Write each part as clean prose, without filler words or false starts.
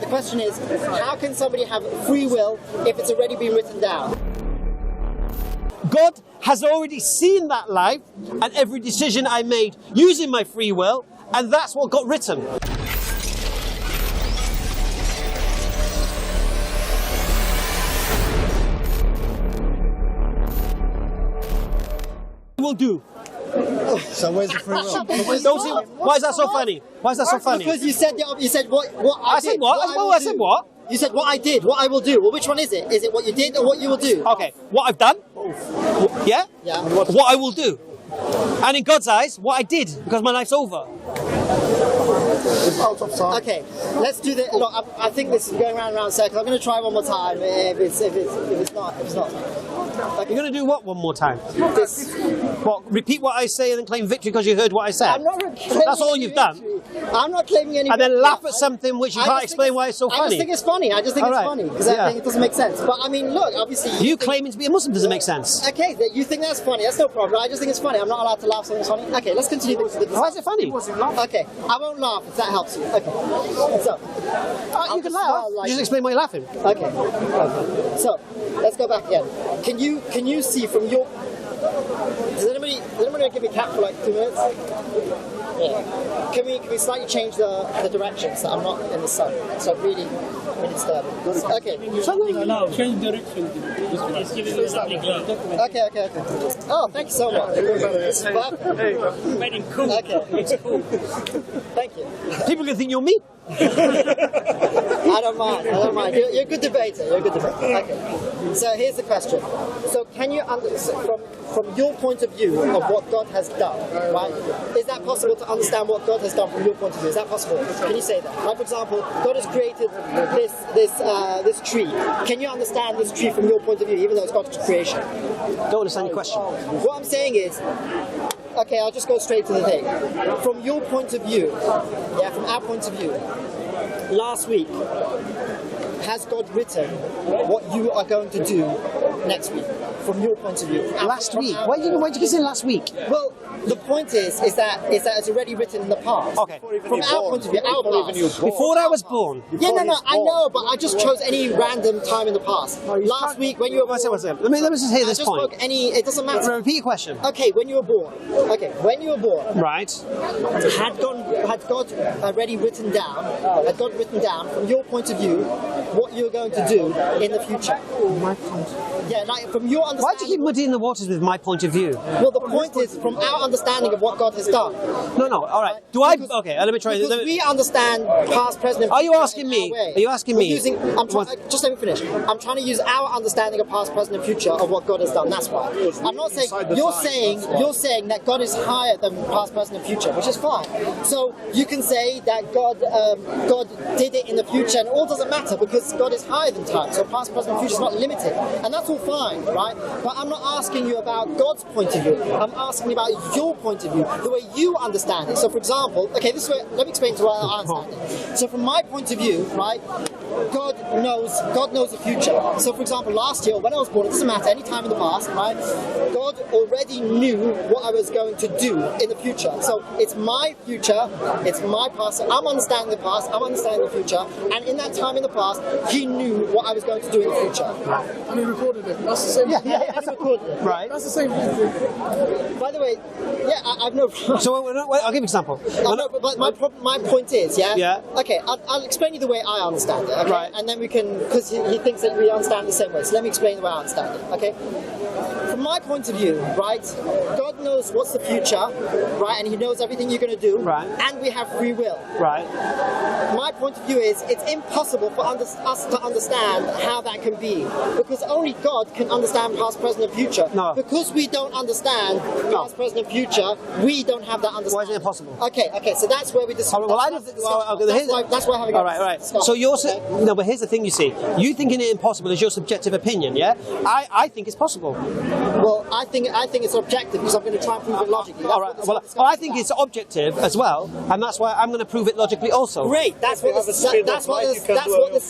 the question is, how can somebody have free will if it's already been written down? God has already seen that life and every decision I made using my free will, and that's what got written. Will do. So where's the free will? Why is that so funny? Why is that so funny? Because you said what I did. said what? I said what? You said what I did, what I will do. Well, which one is it? Is it what you did or what you will do? Okay, what I've done. Yeah? Yeah. What I will do. And in God's eyes, what I did, because my life's over. It's out of time. Okay, let's do the. Look, I think this is going round and round circles. I'm going to try one more time. If it's not. Okay. You're going to do what one more time? This. What? Repeat what I say and then claim victory because you heard what I said? I'm not claiming That's all you've done? I'm not claiming any And then victory. laugh at something which you can't explain why it's so funny? I just think it's funny. I just think it's funny because I think it doesn't make sense. But I mean, look, obviously... You claiming to be a Muslim doesn't make sense. Okay, you think that's funny. That's no problem. I just think it's funny. I'm not allowed to laugh at something that's funny. Okay, let's continue the Why is it funny? Okay, I won't laugh if that helps you. Okay. So... you can laugh. You just explain why you're laughing. Okay. So, let's go back again. Can you see from your... Does anybody give me a cap for like 2 minutes? Yeah. Can we slightly change the direction so I'm not in the sun? So really disturbing. Okay. Change direction. Okay. Oh, thank you so much. It's Very cool. Okay. It's cool. Thank you. People can think you're me. I don't mind. You're a good debater. Okay. So here's the question. So can you from your point of view of what God has done, right? Is that possible to understand what God has done from your point of view? Is that possible? Can you say that? Like for example, God has created this tree. Can you understand this tree from your point of view, even though it's God's creation? Don't understand your question. What I'm saying is, okay, I'll just go straight to the thing. From your point of view, from our point of view, last week, has God written what you are going to do next week? From your point of view. Last week? Why did you say last week? Well, the point is that it's already written in the past. Okay. From our point of view, our past. Before I was born. Yeah, no, I know, but I just chose any random time in the past. Last week, when you were born... Let me just hear this point. It doesn't matter. Repeat your question. Okay, when you were born. Right. Had God already written down, from your point of view, what you're going to do in the future? My point. Yeah, like from your understanding... Why do you keep muddying the waters with my point of view? Well, the point is, from our understanding of what God has done. No, alright. Okay, let me try... Because we understand past, present, and future. Are you asking me? Just let me finish. I'm trying to use our understanding of past, present, and future of what God has done. That's why. I'm not saying... You're saying that God is higher than past, present, and future, which is fine. So you can say that God did it in the future, and it all doesn't matter because God is higher than time. So past, present, and future is not limited, and that's all fine, right? But I'm not asking you about God's point of view. I'm asking you about your point of view, the way you understand it. So, for example, okay, this way. Let me explain to what I understand it. So, from my point of view, right, God knows the future. So, for example, last year when I was born, it doesn't matter, any time in the past, right? God already knew what I was going to do in the future. So, it's my future, it's my past. So I'm understanding the past, I'm understanding the future, and in that time in the past, He knew what I was going to do in the future. And He recorded it. That's the same. Yeah, He recorded it. Right. That's the same. By the way, I've no problem. So, I'll give you an example. But my point is, Yeah. Okay, I'll explain you the way I understand it, okay? Right. And then we can, because he thinks that we understand it the same way, so let me explain the way I understand it, okay? From my point of view, right, God knows what's the future, right, and He knows everything you're going to do, right, and we have free will. Right. My point of view is, it's impossible for us to understand how that can be, because only God can understand past, present, and future. No. Because we don't understand past, present, and future, we don't have that understanding. Why is it impossible? Okay, so that's where we discuss. That's why having all right. So you're no, but here's the thing. You see, you thinking it impossible is your subjective opinion. Yeah, I think it's possible. Well, I think it's objective because I'm going to try and prove it logically. All right. Well, I think it's objective as well, and that's why I'm going to prove it logically also. Great. That's what this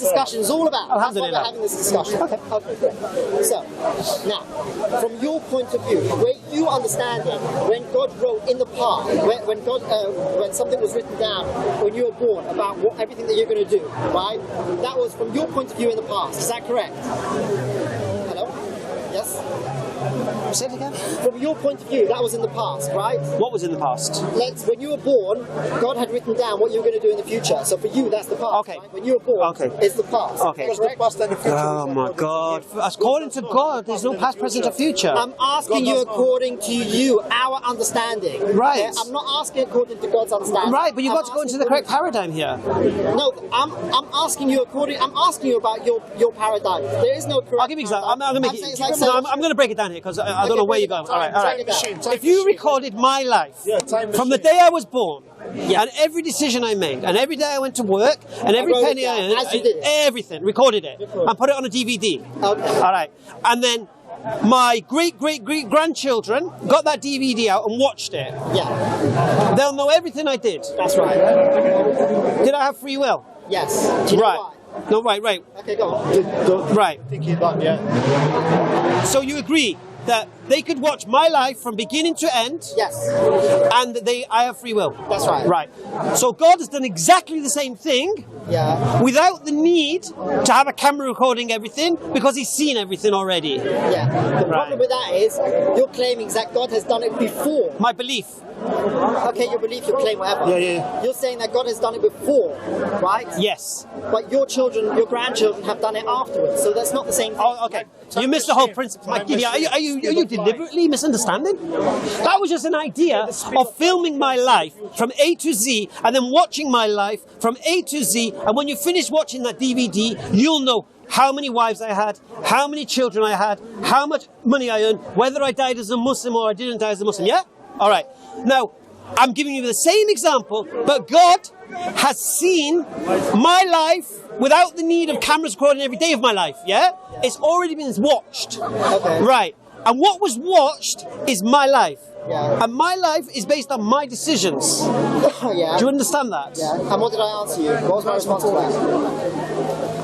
discussion is all about. That's why we're having this discussion. Okay, great. So now, from your point of view, the way you understand it, when God wrote in the past, when something was written down when you were born about everything that you're going to do, right? that was from your point of view in the past. Is that correct? Hello? Yes? Say it again. From your point of view, that was in the past, right? What was in the past? When you were born, God had written down what you were going to do in the future. So for you, that's the past. Okay. Right? When you were born, it's the past. Okay. The past and the future. Oh my God! According to God, there's no past, present, or future. I'm asking you according to you, our understanding. Right. Yeah? I'm not asking according to God's understanding. Right, but you've got to go into the correct paradigm here. No, I'm asking you about your paradigm. There is no correct. I'll give you an example. I'm going to make it. I'm going to break it down here because I don't know where you're going. All right. If you recorded my life from the day I was born, and every decision I made, and every day I went to work, and every penny I earned, everything, recorded it, and put it on a DVD. Okay. All right, and then my great-great-great-grandchildren got that DVD out and watched it. Yeah. They'll know everything I did. That's right. Did I have free will? Yes. Do you know Right. why? No, right. Okay, go on. Right. Thinking about, yeah. So you agree that they could watch my life from beginning to end? Yes. And I have free will. That's right. Right. So God has done exactly the same thing Yeah. without the need to have a camera recording everything because he's seen everything already. Yeah. The problem with that is you're claiming that God has done it before. My belief. Okay, your belief, your claim, whatever. Yeah. You're saying that God has done it before, right? Yes. But your children, your grandchildren have done it afterwards, so that's not the same thing. Oh, okay. You missed the whole principle. Are you deliberately misunderstanding? That was just an idea of filming my life from A to Z and then watching my life from A to Z, and when you finish watching that DVD, you'll know how many wives I had, how many children I had, how much money I earned, whether I died as a Muslim or I didn't die as a Muslim, yeah? All right. Now, I'm giving you the same example, but God has seen my life without the need of cameras recording every day of my life, yeah? It's already been watched. Okay. Right. And what was watched is my life. Yeah. And my life is based on my decisions. Yeah. Do you understand that? Yeah. And what did I answer you? What was my response to that?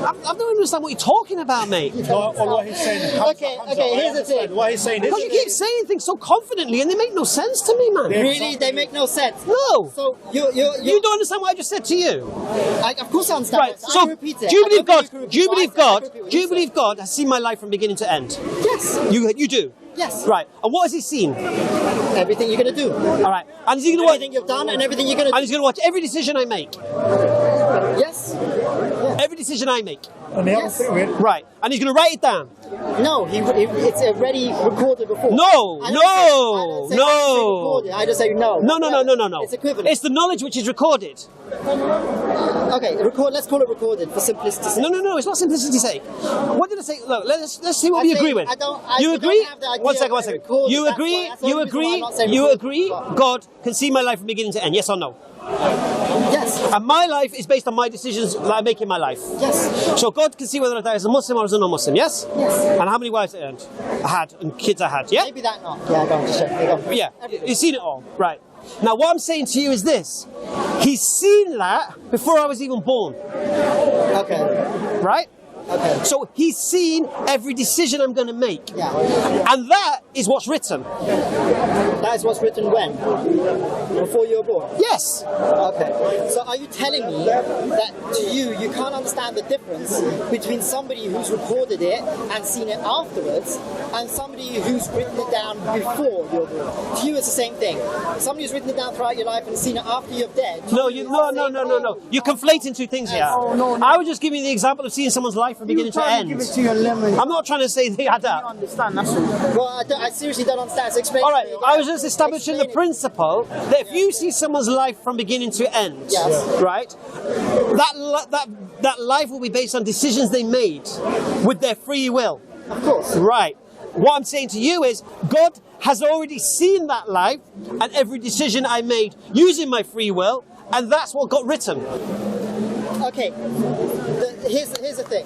I don't understand what you're talking about, mate. Or what he's saying. Okay, here's the thing. What he's saying is... Because you keep saying things so confidently and they make no sense to me, man. Really? They make no sense. No. So you don't understand what I just said to you. Of course I understand. Right. So, do you believe God? Do you believe God has seen my life from beginning to end? Yes. You do. Yes. Right. And what has he seen? Everything you're going to do. All right. And is he going to watch? Everything you've done and everything you're going to do. And he's going to watch every decision I make. Yes. Every decision I make. Yes. Right. And he's going to write it down. No, it's already recorded before. No. I just say no. No. It's equivalent. It's the knowledge which is recorded. Okay, let's call it recorded for simplicity's sake. No, it's not simplicity's sake. What did I say? Look, let's see what we agree with. You agree? One second. You agree? God can see my life from beginning to end, yes or no? Yes. And my life is based on my decisions that I make in my life. Yes. So God can see whether I die as a Muslim or as a non-Muslim, yes? Yes. And how many wives I had and kids I had, yeah? Maybe that not. Yeah, go on, just check. Yeah, you've seen it all, right. Now what I'm saying to you is this. He's seen that before I was even born. Okay. Right? Okay. So he's seen every decision I'm going to make. Yeah. And that is what's written. That is what's written when? Before you were born? Yes. Okay. So are you telling me that to you can't understand the difference between somebody who's recorded it and seen it afterwards and somebody who's written it down before you were born? To you it's the same thing. Somebody who's written it down throughout your life and seen it after you're dead. No. You're conflating two things here. No. I was just giving you the example of seeing someone's life from beginning to end. Give it to your lemon. I'm not trying to say they had that. You understand, that's all. Well, I seriously don't understand. So explain. All right, to me. I was just establishing the principle that if you see someone's life from beginning to end, Yes. right, that life will be based on decisions they made with their free will. Of course. Right. What I'm saying to you is God has already seen that life and every decision I made using my free will, and that's what got written. Okay. Here's the thing.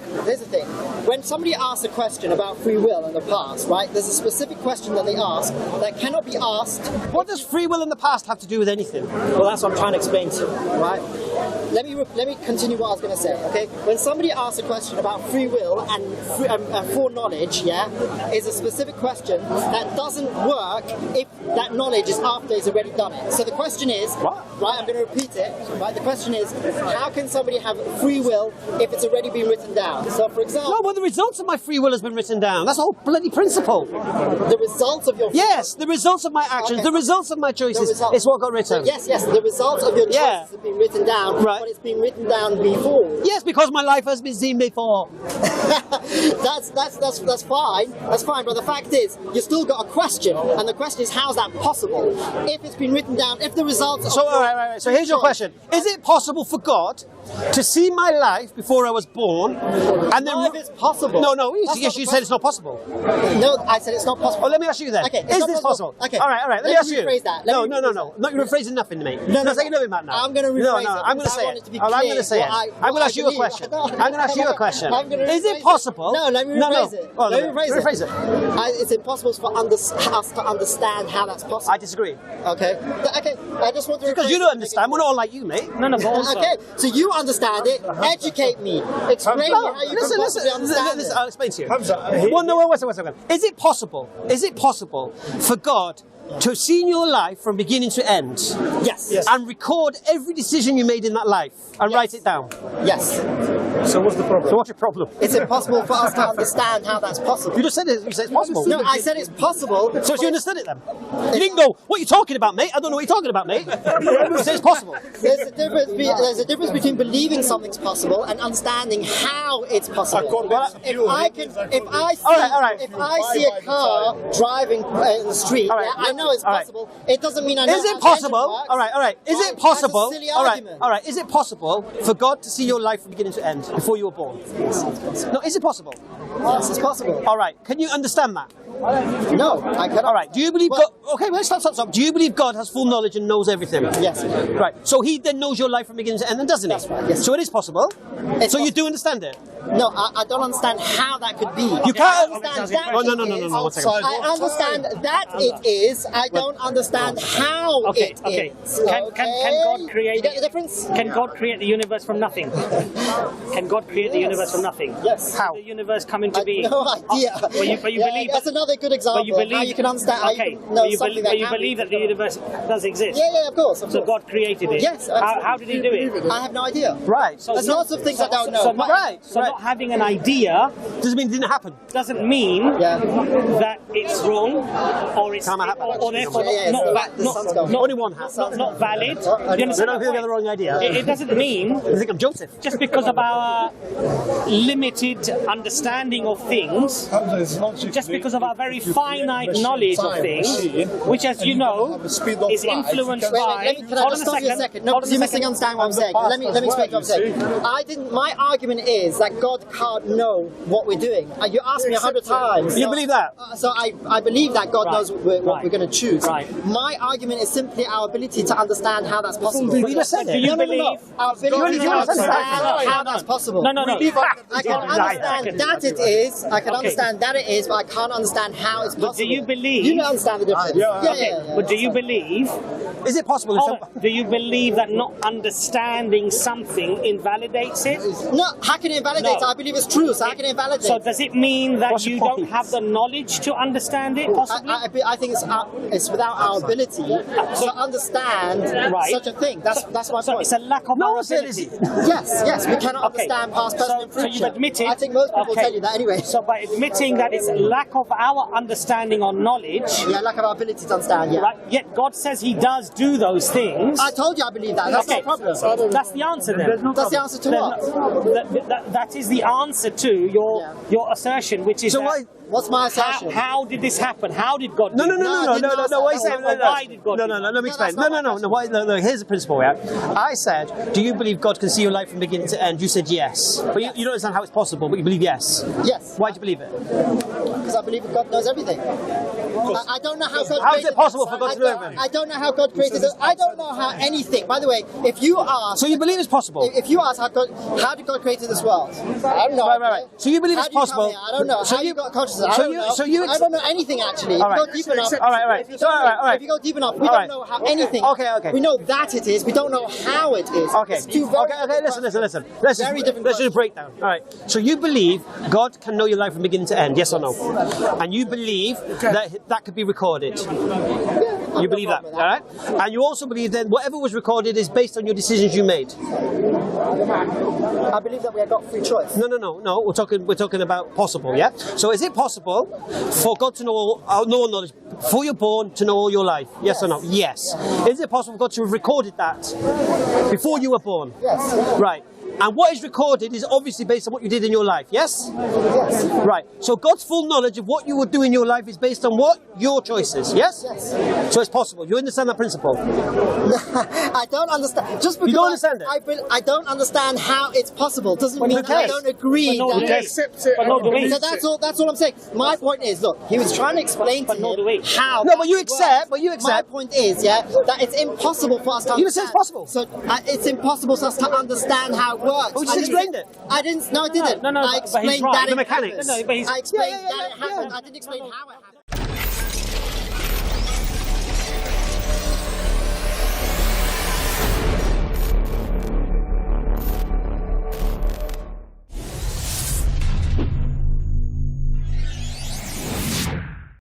When somebody asks a question about free will in the past, right? There's a specific question that they ask that cannot be asked. What does free will in the past have to do with anything? Well, that's what I'm trying to explain to you, right? Let me continue what I was going to say. Okay. When somebody asks a question about free will and foreknowledge, yeah, is a specific question that doesn't work if that knowledge is after he's already done it. So the question is, what? Right? I'm going to repeat it. Right? The question is, how can somebody have free will if it's already already been written down. So, for example... No, but the results of my free will has been written down. That's the whole bloody principle. The results of your... Yes, the results of my actions, the results of my choices is what got written. Yes, the results of your choices have been written down, right. but it's been written down before. Yes, because my life has been seen before. That's fine. That's fine. But the fact is, you still got a question, and the question is, how's that possible? If it's been written down, if the results. So, all right. So here's your question: is it possible for God to see my life before I was born, and then? If it's possible. No. Yes, you said it's not possible. No, I said it's not possible. Well, let me ask you then. Okay, is this possible? Okay. All right. Let me ask you. Rephrase that. No. Not you're rephrasing nothing to me. No. Take nothing back now. I'm going to rephrase it. No. I'm going to say it. I'm going to say it. I'm going to ask you a question. I'm going to ask you a question. Is it possible? No, let me rephrase it. Well, let me rephrase it. It's impossible for us to understand how that's possible. I disagree. Okay. I just want to. Because you don't understand. We're not all like you, mate. No, but also. Okay. So you understand it. Educate me. Explain me how you can possibly understand it. I'll explain to you. Hamza, One second. Is it possible for God to have seen your life from beginning to end? Yes. And record every decision you made in that life and write it down? Yes. So what's the problem? So what's your problem? It's impossible for us to understand how that's possible. You just said it. You said it's possible. No, I said it's possible. So you understood it then? You didn't go, what are you talking about, mate? I don't know what you're talking about, mate. You said it's possible. There's a difference between believing something's possible and understanding how it's possible. If I see a car driving in the street, I know it's possible. It doesn't mean I know. Is it possible? All right. Is it possible? All right. Is it possible for God to see your life from beginning to end before you were born? No. Is it possible? Yes, it's possible. All right. Can you understand that? No, I cannot. All right. Do you believe God? Okay, well, stop. Do you believe God has full knowledge and knows everything? Yes. Right. So He then knows your life from beginning to end, then doesn't He? That's right. Yes. So it is possible. So you do understand it? No, I don't understand how that could be. You can't understand that. Oh no. 1 second. I understand that it is. I don't understand how it is. Can God create? You get the difference? Can God create the universe from nothing? Can God create the universe from nothing? Yes. How? The universe come into being? No idea. But you believe. That's another good example. But you believe how you can understand. Okay. How you can know But you believe that the universe does exist. Yeah, of course. So God created it. Yes. How did He do it? I have no idea. Right. There's lots of things I don't know. So not having an idea doesn't mean it didn't happen. Doesn't mean that it's wrong or it's or therefore only one has. Not valid. You understand? I don't get the wrong idea. It doesn't mean. I think I'm Joseph. Just because of our limited understanding of things, just because of our very finite knowledge of things, which, as you know, is influenced by. Can I just stop you a second? No, because you misunderstand what I'm saying. Let me explain what I'm saying. My argument is that God can't know what we're doing. You asked me 100 times. You believe that? So I believe that God knows what we're going to choose. Right. My argument is simply our ability to understand how that's possible. You just said it. Do you believe? Our ability to understand how that's possible. No. I can understand that it is. I can understand that it is, but I can't understand how it's possible. But do you believe? You don't understand the difference. Yeah. But do you believe? Is it possible? Do you believe that not understanding something invalidates it? No, how can it invalidate it? I believe it's true, so how can it invalidate? So does it mean that you don't have the knowledge to understand it, possibly? I think it's without our ability to understand such a thing. That's my point. So it's a lack of our ability. Yes, we cannot understand past, present, and future. So you've admitted. I think most people tell you that anyway. So by admitting that it's lack of our understanding or knowledge. Yeah, lack of our ability to understand. Yeah. Right. Yet God says He does do those things. I told you I believe that. That's no problem. So that's the answer then. That's the answer to what? That is the answer to your assertion, which is. So what's my assertion? How did this happen? How did God do No. Why did God do No, let me explain. No. Here's the principle, I said, do you believe God can see your life from beginning to end? You said yes. But you don't understand how it's possible, but you believe yes. Yes. Why do you believe it? Because I believe God knows everything. I don't know how God How is it possible for God to know everything? I don't know how God created it. I don't know how anything. By the way, if you ask... So you believe it's possible? If you ask how did God create this world? I don't know. Right. So you believe it's possible? I don't know. How you got consciousness? I don't know. I don't know anything actually. If you go deep enough... All right. If you go deep enough, we don't know how anything... Okay. We know that it is. We don't know how it is. Okay. It's two very Listen. Let's just break down. All right. So you believe God can know your life from beginning to end, yes or no? And you believe that could be recorded? You believe that, all right? And you also believe that whatever was recorded is based on your decisions you made. I believe that we have got free choice. No. We're talking about possible, yeah? So is it possible for God to know all knowledge before you're born to know all your life? Yes or no? Yes. Is it possible for God to have recorded that before you were born? Yes. Right. And what is recorded is obviously based on what you did in your life, yes? Yes. Right. So God's full knowledge of what you would do in your life is based on what? Your choices, yes? Yes. So it's possible. You understand that principle? I don't understand. Just because You don't understand it? I don't understand how it's possible doesn't mean who I cares? don't agree. But no, that accept it. But not the way. So that's all I'm saying. My point is, look, he was trying to explain to not the way. him how. No, but you that accept. works. But you accept. My point is, yeah, that it's impossible for us to. You said it's possible. So it's impossible for us to understand how it works. Oh, you just explained it. I didn't. No, I didn't. No, I but he's explained right. that The it mechanics. happens. No, but he's- I explained Yeah, that it happened. yeah. I didn't explain how it happened.